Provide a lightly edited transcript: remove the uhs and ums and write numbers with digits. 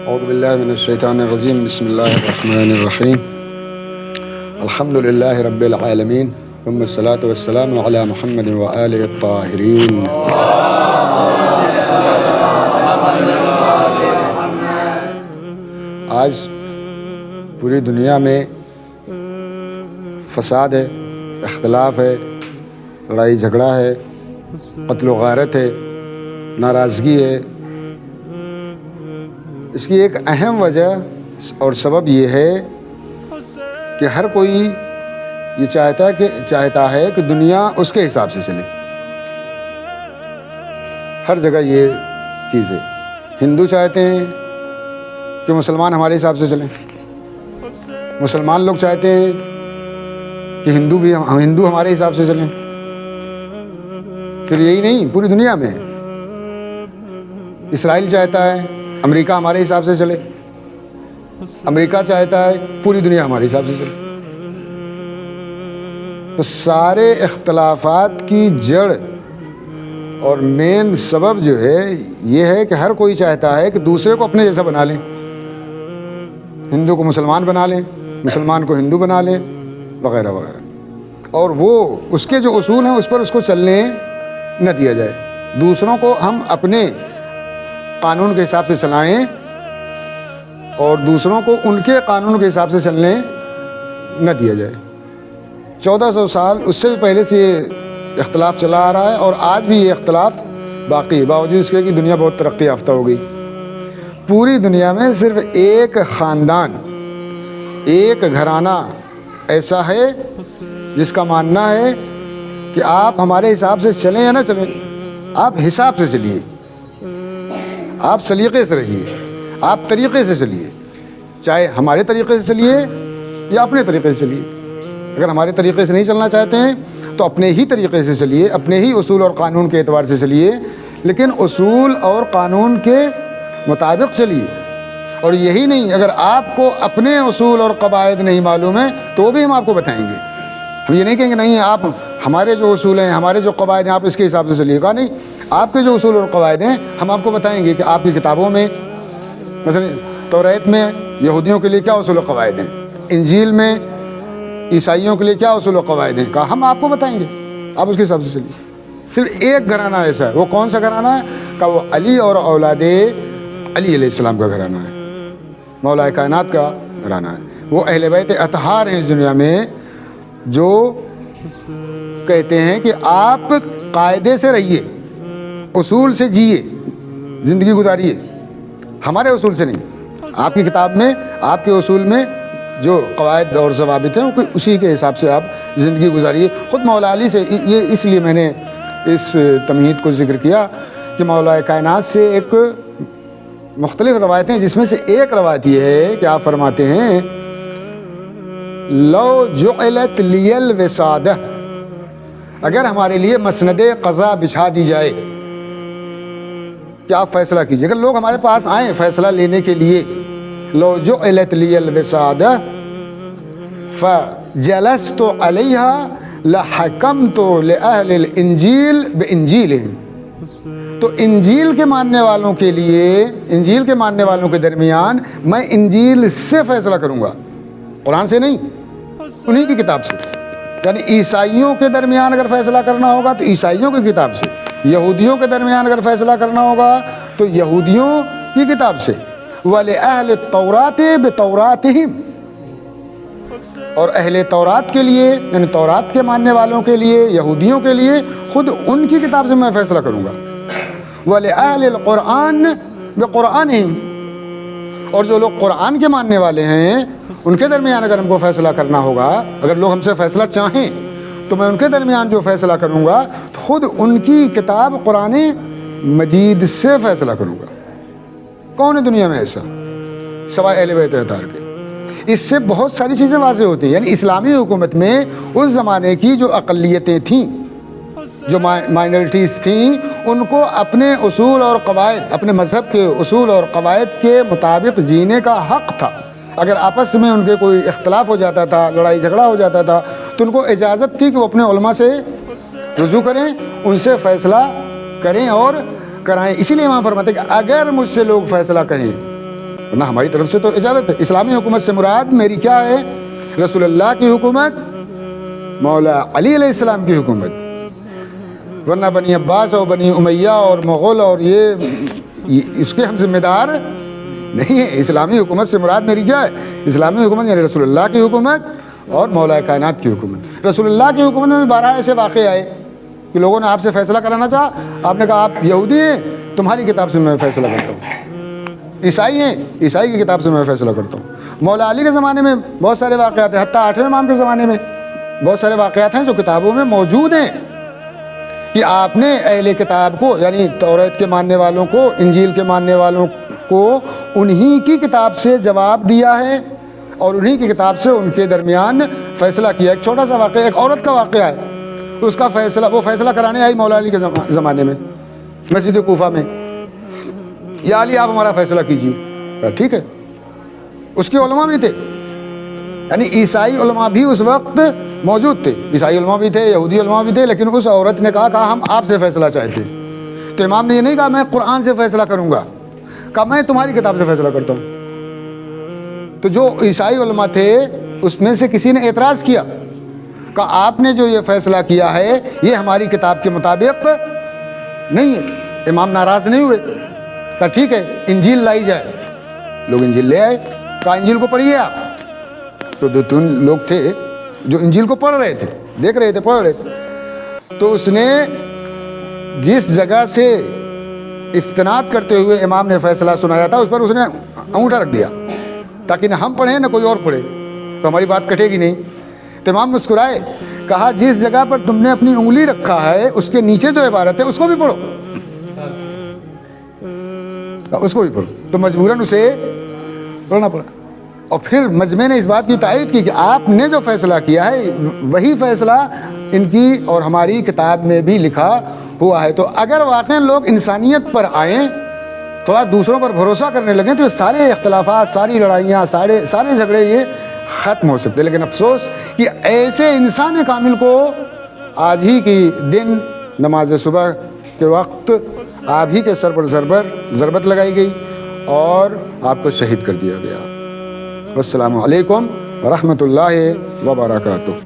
اعوذ باللہ من الشیطان الرجیم بسم اللہ الرحمن الرحیم الحمد للہ رب العالمین ثم الصلاة والسلام علی محمد وآلہ الطاہرین۔ آج پوری دنیا میں فساد ہے، اختلاف ہے، لڑائی جھگڑا ہے، قتل و غارت ہے، ناراضگی ہے۔ اس کی ایک اہم وجہ اور سبب یہ ہے کہ ہر کوئی یہ چاہتا ہے کہ دنیا اس کے حساب سے چلے۔ ہر جگہ یہ چیز ہے۔ ہندو چاہتے ہیں کہ مسلمان ہمارے حساب سے چلیں، مسلمان لوگ چاہتے ہیں کہ ہندو ہمارے حساب سے چلیں۔ صرف یہی نہیں، پوری دنیا میں اسرائیل چاہتا ہے امریکہ ہمارے حساب سے چلے، امریکہ چاہتا ہے پوری دنیا ہمارے حساب سے چلے۔ تو سارے اختلافات کی جڑ اور مین سبب جو ہے یہ ہے کہ ہر کوئی چاہتا ہے کہ دوسرے کو اپنے جیسا بنا لیں، ہندو کو مسلمان بنا لیں، مسلمان کو ہندو بنا لیں، وغیرہ وغیرہ، اور وہ اس کے جو اصول ہیں اس پر اس کو چلنے نہ دیا جائے۔ دوسروں کو ہم اپنے قانون کے حساب سے چلائیں اور دوسروں کو ان کے قانون کے حساب سے چلنے نہ دیا جائے۔ 1400 سال اس سے بھی پہلے سے یہ اختلاف چلا آ رہا ہے اور آج بھی یہ اختلاف باقی ہے، باوجود اس کے کہ دنیا بہت ترقی یافتہ ہو گئی۔ پوری دنیا میں صرف ایک خاندان، ایک گھرانہ ایسا ہے جس کا ماننا ہے کہ آپ ہمارے حساب سے چلیں یا نہ چلیں، آپ حساب سے چلیے، آپ سلیقے سے رہیے، آپ طریقے سے چلیے، چاہے ہمارے طریقے سے چلیے یا اپنے طریقے سے چلیے۔ اگر ہمارے طریقے سے نہیں چلنا چاہتے ہیں تو اپنے ہی طریقے سے چلیے، اپنے ہی اصول اور قانون کے اعتبار سے چلیے، لیکن اصول اور قانون کے مطابق چلیے۔ اور یہی نہیں، اگر آپ کو اپنے اصول اور قواعد نہیں معلوم ہیں تو وہ بھی ہم آپ کو بتائیں گے۔ ہم یہ نہیں کہیں گے نہیں آپ ہمارے جو اصول ہیں، ہمارے جو قواعد ہیں، آپ اس کے حساب سے چلیے گا، نہیں، آپ کے جو اصول اور قواعد ہیں ہم آپ کو بتائیں گے کہ آپ کی کتابوں میں مثلا توریت میں یہودیوں کے لیے کیا اصول و قواعد ہیں، انجیل میں عیسائیوں کے لیے کیا اصول و قواعد ہیں، کہا ہم آپ کو بتائیں گے، آپ اس کے حساب سے چلیے۔ صرف ایک گھرانہ ایسا ہے، وہ کون سا گھرانہ ہے؟ کہ وہ علی اور اولاد علی علیہ السلام کا گھرانہ ہے، مولا کائنات کا گھرانہ ہے۔ وہ اہل بیت اطہار ہیں اس دنیا میں جو کہتے ہیں کہ آپ قاعدے سے رہیے، اصول سے جیے، زندگی گزاریے، ہمارے اصول سے نہیں۔ آپ کی کتاب میں، آپ کے اصول میں جو قواعد اور ضوابط ہیں اسی کے حساب سے آپ زندگی گزاریے۔ خود مولا علی سے یہ اس لیے میں نے اس تمہید کو ذکر کیا کہ مولا کائنات سے ایک مختلف روایتیں، جس میں سے ایک روایت یہ ہے کہ آپ فرماتے ہیں لو جعلت لی الوسادہ، اگر ہمارے لیے مسند قضا بچھا دی جائے کہ آپ فیصلہ کیجیے، اگر لوگ ہمارے پاس آئیں فیصلہ لینے کے لیے، لو جعلت لی الوسادہ فجلست علیہا لحکمت لأہل الانجیل بانجیلہم، تو انجیل کے ماننے والوں کے لیے، انجیل کے ماننے والوں کے درمیان میں انجیل سے فیصلہ کروں گا، قرآن سے نہیں، انہی کی کتاب سے۔ یعنی عیسائیوں کے درمیان اگر فیصلہ کرنا ہوگا تو عیسائیوں کی کتاب سے، یہودیوں کے درمیان اگر فیصلہ کرنا ہوگا تو یہودیوں کی کتاب سے، وَلِأَهْلِ التَّوْرَاتِ بِتَوْرَاتِهِمْ، اور اہل تورات کے لیے، یعنی تورات کے ماننے والوں کے لیے، یہودیوں کے لیے خود ان کی کتاب سے میں فیصلہ کروں گا۔ وَلِأَهْلِ الْقُرْآنِ بِقُرْآنِهِمْ، اور جو لوگ قرآن کے ماننے والے ہیں ان کے درمیان اگر ہم کو فیصلہ کرنا ہوگا، اگر لوگ ہم سے فیصلہ چاہیں تو میں ان کے درمیان جو فیصلہ کروں گا تو خود ان کی کتاب قرآن مجید سے فیصلہ کروں گا۔ کون ہے دنیا میں ایسا سوائے اہل بیت اطہار کے؟ اس سے بہت ساری چیزیں واضح ہوتی ہیں۔ یعنی اسلامی حکومت میں اس زمانے کی جو اقلیتیں تھیں، جو مائنرٹیز تھیں، ان کو اپنے اصول اور قواعد، اپنے مذہب کے اصول اور قواعد کے مطابق جینے کا حق تھا۔ اگر آپس میں ان کے کوئی اختلاف ہو جاتا تھا، لڑائی جھگڑا ہو جاتا تھا، تو ان کو اجازت تھی کہ وہ اپنے علماء سے رجوع کریں، ان سے فیصلہ کریں اور کرائیں۔ اسی لیے امام فرماتے ہیں کہ اگر مجھ سے لوگ فیصلہ کریں ورنہ ہماری طرف سے تو اجازت ہے. اسلامی حکومت سے مراد میری کیا ہے؟ رسول اللہ کی حکومت، مولا علی علیہ السلام کی حکومت. ورنہ بنی عباس اور بنی امیہ اور مغل اور یہ اس کے ہم ذمہ دار نہیں ہیں. اسلامی حکومت سے مراد میری کیا ہے؟ اسلامی حکومت یعنی رسول اللہ کی حکومت اور مولا کائنات کی حکومت. رسول اللہ کی حکومت میں 12 ایسے واقعے آئے کہ لوگوں نے آپ سے فیصلہ کرانا چاہا، آپ نے کہا آپ یہودی ہیں، تمہاری کتاب سے میں فیصلہ کرتا ہوں. عیسائی ہیں، عیسائی کی کتاب سے میں فیصلہ کرتا ہوں. مولا علی کے زمانے میں بہت سارے واقعات ہیں، حتیٰ 8ویں امام کے زمانے میں بہت سارے واقعات ہیں جو کتابوں میں موجود ہیں کہ آپ نے اہل کتاب کو یعنی توریت کے ماننے والوں کو، انجیل کے ماننے والوں کو انہی کی کتاب سے جواب دیا ہے اور انہی کی کتاب سے ان کے درمیان فیصلہ کیا. ایک چھوٹا سا واقعہ، ایک عورت کا واقعہ ہے، اس کا فیصلہ وہ فیصلہ کرانے آئی مولا علی کے زمانے میں مسجد کوفہ میں. یا علی آپ ہمارا فیصلہ کیجیے. ٹھیک ہے. اس کے علماء بھی تھے، یعنی عیسائی علماء بھی اس وقت موجود تھے. عیسائی علماء بھی تھے، یہودی علماء بھی تھے، لیکن اس عورت نے کہا ہم آپ سے فیصلہ چاہتے ہیں. تو امام نے یہ نہیں کہا میں قرآن سے فیصلہ کروں گا، کہا میں تمہاری کتاب سے فیصلہ کرتا ہوں. تو جو عیسائی علماء تھے اس میں سے کسی نے اعتراض کیا، کہا آپ نے جو یہ فیصلہ کیا ہے یہ ہماری کتاب کے مطابق نہیں ہے. امام ناراض نہیں ہوئے، کہا ٹھیک ہے انجیل لائی جائے. لوگ انجیل لے آئے، کہا انجیل کو پڑھیے آپ. تو 2-3 لوگ تھے جو انجیل کو پڑھ رہے تھے، دیکھ رہے تھے، پڑھ رہے تھے. تو اس نے جس جگہ سے استناد کرتے ہوئے امام نے فیصلہ سنایا تھا اس پر اس نے انگوٹھا رکھ دیا تاکہ نہ ہم پڑھیں نہ کوئی اور پڑھے، تو ہماری بات کٹے گی نہیں. تو امام مسکرائے، کہا جس جگہ پر تم نے اپنی انگلی رکھا ہے اس کے نیچے جو عبارت ہے اس کو بھی پڑھو، اس کو بھی پڑھو. تو مجبوراً اسے پڑھنا پڑا. اور پھر مجمع نے اس بات کی تائید کی کہ آپ نے جو فیصلہ کیا ہے وہی فیصلہ ان کی اور ہماری کتاب میں بھی لکھا ہوا ہے. تو اگر واقعی لوگ انسانیت پر آئیں، تھوڑا دوسروں پر بھروسہ کرنے لگیں، تو سارے اختلافات، ساری لڑائیاں، سارے جھگڑے یہ ختم ہو سکتے. لیکن افسوس کہ ایسے انسان کامل کو آج ہی کی دن نماز صبح کے وقت آپ ہی کے سر پر ضربت لگائی گئی اور آپ کو شہید کر دیا گیا. السلام علیکم ورحمۃ اللہ وبرکاتہ.